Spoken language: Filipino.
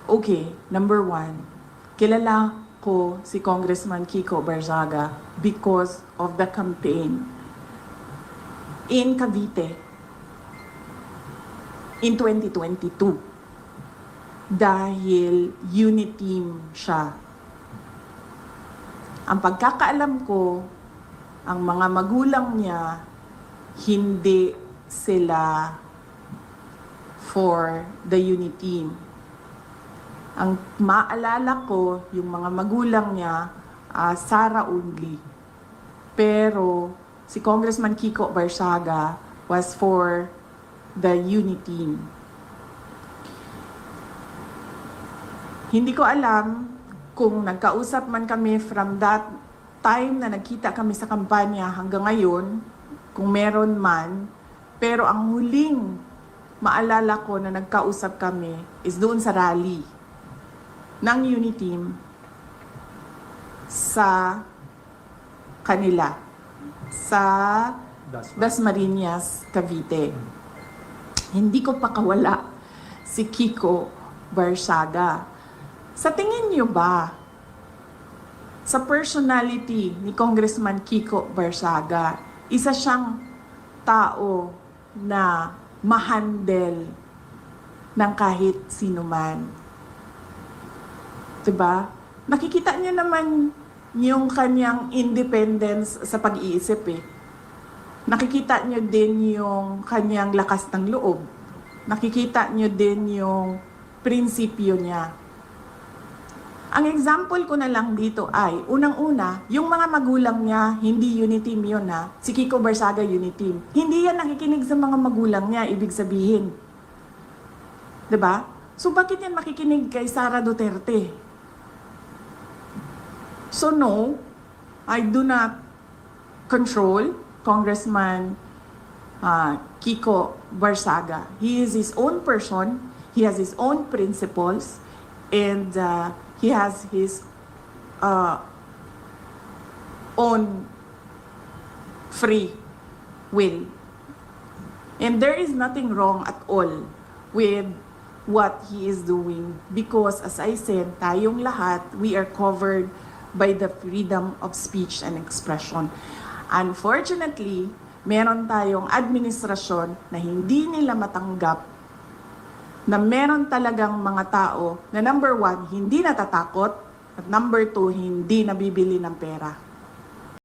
Okay, number one, kilala ko si Congressman Kiko Barzaga because of the campaign in Cavite in 2022 dahil unit team siya. Ang pagkakaalam ko, ang mga magulang niya, hindi sila for the unit team. Ang maalala ko, yung mga magulang niya, Sara only. Pero si Congressman Kiko Barzaga was for the unit team. Hindi ko alam kung nagkausap man kami from that time na nagkita kami sa kampanya hanggang ngayon, kung meron man, pero ang huling maalala ko na nagkausap kami is doon sa rally ng unit team sa kanila, sa Dasmariñas, Cavite. Hindi ko pakawala si Kiko Barzaga. Sa tingin niyo ba, sa personality ni Congressman Kiko Barzaga, isa siyang tao na ma-handle ng kahit sino man? Diba? Nakikita niyo naman yung kanyang independence sa pag-iisip eh. Nakikita niyo din yung kanyang lakas ng loob. Nakikita niyo din yung prinsipyo niya. Ang example ko na lang dito ay, unang-una, yung mga magulang niya, hindi unit team yun ha. Si Kiko Barzaga unit team. Hindi yan nakikinig sa mga magulang niya, ibig sabihin. Diba? So bakit yan makikinig kay Sara Duterte? So no, I do not control Congressman Kiko Barzaga. He is his own person, he has his own principles, and he has his own free will. And there is nothing wrong at all with what he is doing because, as I said, tayong lahat, we are covered by the freedom of speech and expression. Unfortunately, meron tayong administrasyon na hindi nila matanggap na meron talagang mga tao na number one, hindi natatakot, at number two, hindi nabibili ng pera.